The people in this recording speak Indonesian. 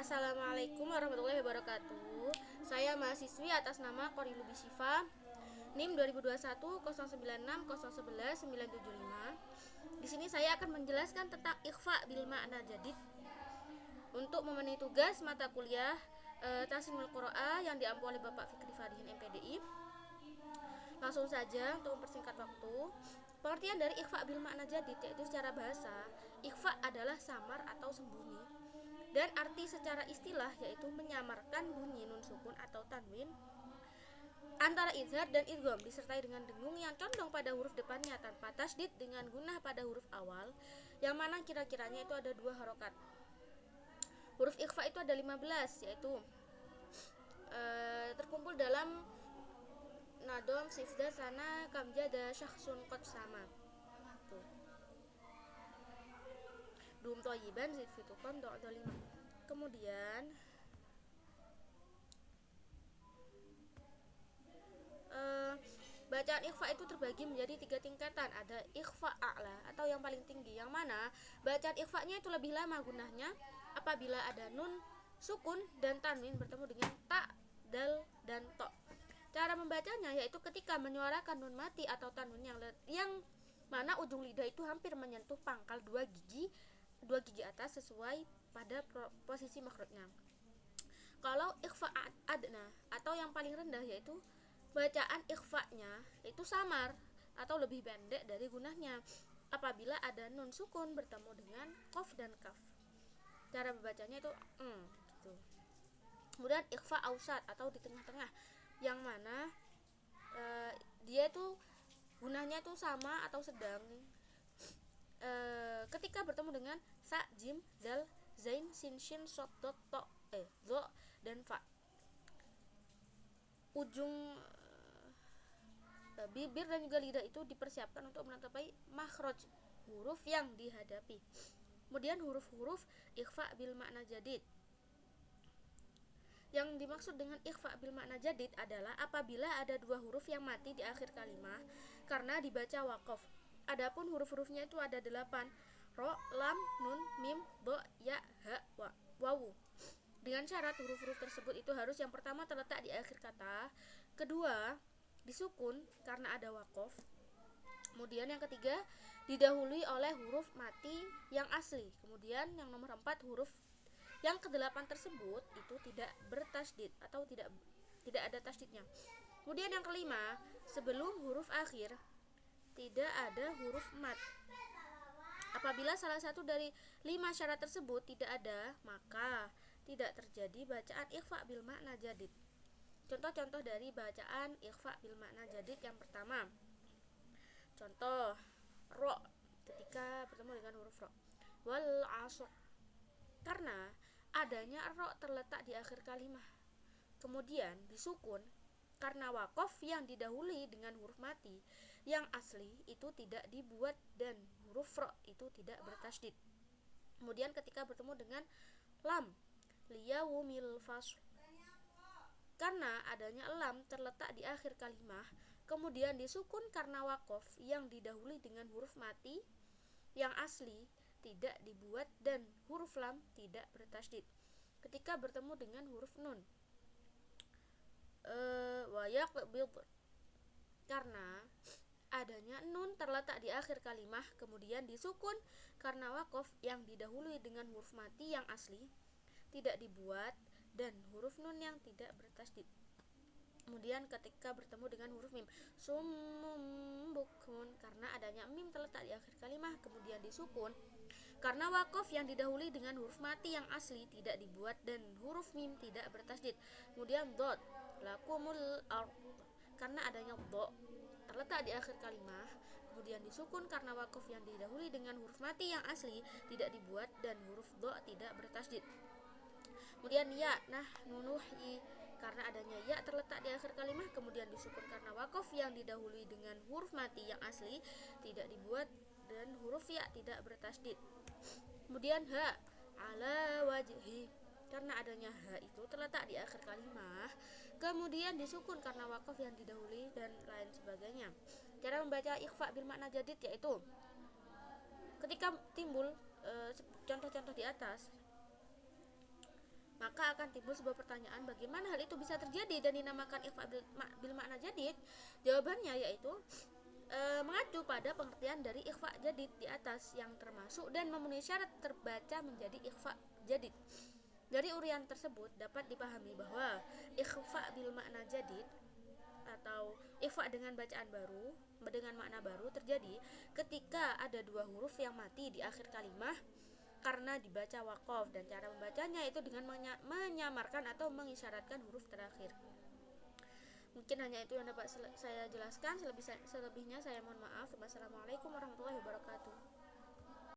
Assalamualaikum warahmatullahi wabarakatuh. Saya mahasiswi atas nama Qori Lubi Syifa, NIM 2021 096 011 975. Di sini saya akan menjelaskan tentang ikhfa bil makna jadid untuk memenuhi tugas mata kuliah Tahsinul Qiraah yang diampu oleh Bapak Fikri Fadihin MPDI. Langsung saja untuk mempersingkat waktu. Pengertian dari ikhfa bil makna jadid yaitu secara bahasa, ikhfa adalah samar atau sembunyi, dan arti secara istilah yaitu menyamarkan bunyi nun sukun atau tanwin antara izhar dan idgham disertai dengan dengung yang condong pada huruf depannya tanpa tasdid dengan gunnah pada huruf awal, yang mana kira-kiranya itu ada 2 harokat. Huruf ikhfa itu ada 15, yaitu terkumpul dalam nadom, sifda, sana, kamjada, syakhsun, qad sama. Tuh. Dum toyiban zidfitukon do 5. Kemudian bacaan ikhfa itu terbagi menjadi 3 tingkatan. Ada ikhfa a'la atau yang paling tinggi, yang mana bacaan ikhfanya itu lebih lama gunahnya apabila ada nun sukun dan tanwin bertemu dengan ta, dal, dan to. Cara membacanya yaitu ketika menyuarakan nun mati atau tanwin yang mana ujung lidah itu hampir menyentuh pangkal 2 gigi atas sesuai pada posisi makhrajnya. Kalau ikhfa adna atau yang paling rendah, yaitu bacaan ikhfanya itu samar atau lebih pendek dari gunahnya apabila ada nun sukun bertemu dengan qaf dan kaf. Cara membacanya itu gitu. Kemudian ikhfa ausat atau di tengah-tengah, yang mana dia itu gunanya itu sama atau sedang ketika bertemu dengan sa, jim, dal, zain, sin, shin, shot, dot, to, do, dan fa. Ujung bibir dan juga lidah itu dipersiapkan untuk menetapi makhraj huruf yang dihadapi. Kemudian huruf-huruf ikhfa bil makna jadid. Yang dimaksud dengan ikhfa bil makna jadid adalah apabila ada 2 huruf yang mati di akhir kalimat karena dibaca waqaf. Adapun huruf-hurufnya itu ada 8: ro, lam, nun, mim, do, ya, ha, wawu. Dengan syarat huruf-huruf tersebut itu harus yang pertama terletak di akhir kata, kedua disukun karena ada waqaf, kemudian yang ketiga didahului oleh huruf mati yang asli, kemudian yang nomor 4 huruf yang ke-8 tersebut itu tidak bertasdid atau tidak ada tasdidnya. Kemudian yang kelima, sebelum huruf akhir tidak ada huruf mat. Apabila salah satu dari 5 syarat tersebut tidak ada, maka tidak terjadi bacaan ikhfa bil makna jadid. Contoh-contoh dari bacaan ikhfa bil makna jadid yang pertama. Contoh, ro ketika bertemu dengan huruf ro. Wal asr, karena adanya ro terletak di akhir kalimat. Kemudian disukun karena waqaf yang didahului dengan huruf mati yang asli itu tidak dibuat dan huruf ro itu tidak bertasdid. Kemudian ketika bertemu dengan lam, liyawmil fasl, karena adanya lam terletak di akhir kalimat, kemudian disukun karena waqaf yang didahului dengan huruf mati yang asli tidak dibuat dan huruf lam tidak bertasdid. Ketika bertemu dengan huruf nun, karena adanya nun terletak di akhir kalimat, kemudian disukun karena waqaf yang didahului dengan huruf mati yang asli tidak dibuat dan huruf nun yang tidak bertasdid. Kemudian ketika bertemu dengan huruf mim, summum bukmun, karena adanya mim terletak di akhir kalimat, kemudian disukun karena waqaf yang didahului dengan huruf mati yang asli tidak dibuat dan huruf mim tidak bertasdid. Kemudian dot, lakumul ard, karena adanya do terletak di akhir kalimat, kemudian disukun karena waqaf yang didahului dengan huruf mati yang asli tidak dibuat dan huruf do tidak bertasdid. Kemudian ya, nah, nunuhi, karena adanya ya terletak di akhir kalimat, kemudian disukun karena waqaf yang didahului dengan huruf mati yang asli tidak dibuat dan huruf ya tidak bertasdid. Kemudian ha, ala wajhi, karena adanya ha itu terletak di akhir kalimat, kemudian disukun karena waqaf yang didahului dan lain sebagainya. Cara membaca ikhfa bil makna jadid yaitu ketika timbul contoh-contoh di atas, Maka akan timbul sebuah pertanyaan, bagaimana hal itu bisa terjadi dan dinamakan ikhfa bil makna jadid? Jawabannya yaitu mengacu pada pengertian dari ikhfa jadid di atas yang termasuk dan memenuhi syarat terbaca menjadi ikhfa jadid. Dari urian tersebut dapat dipahami bahwa ikhfa bil makna jadid atau ikhfa dengan bacaan baru dengan makna baru terjadi ketika ada dua huruf yang mati di akhir kalimah karena dibaca waqaf, dan cara membacanya itu dengan menyamarkan atau mengisyaratkan huruf terakhir. Mungkin hanya itu yang dapat saya jelaskan. Selebihnya saya mohon maaf. Wassalamualaikum warahmatullahi wabarakatuh.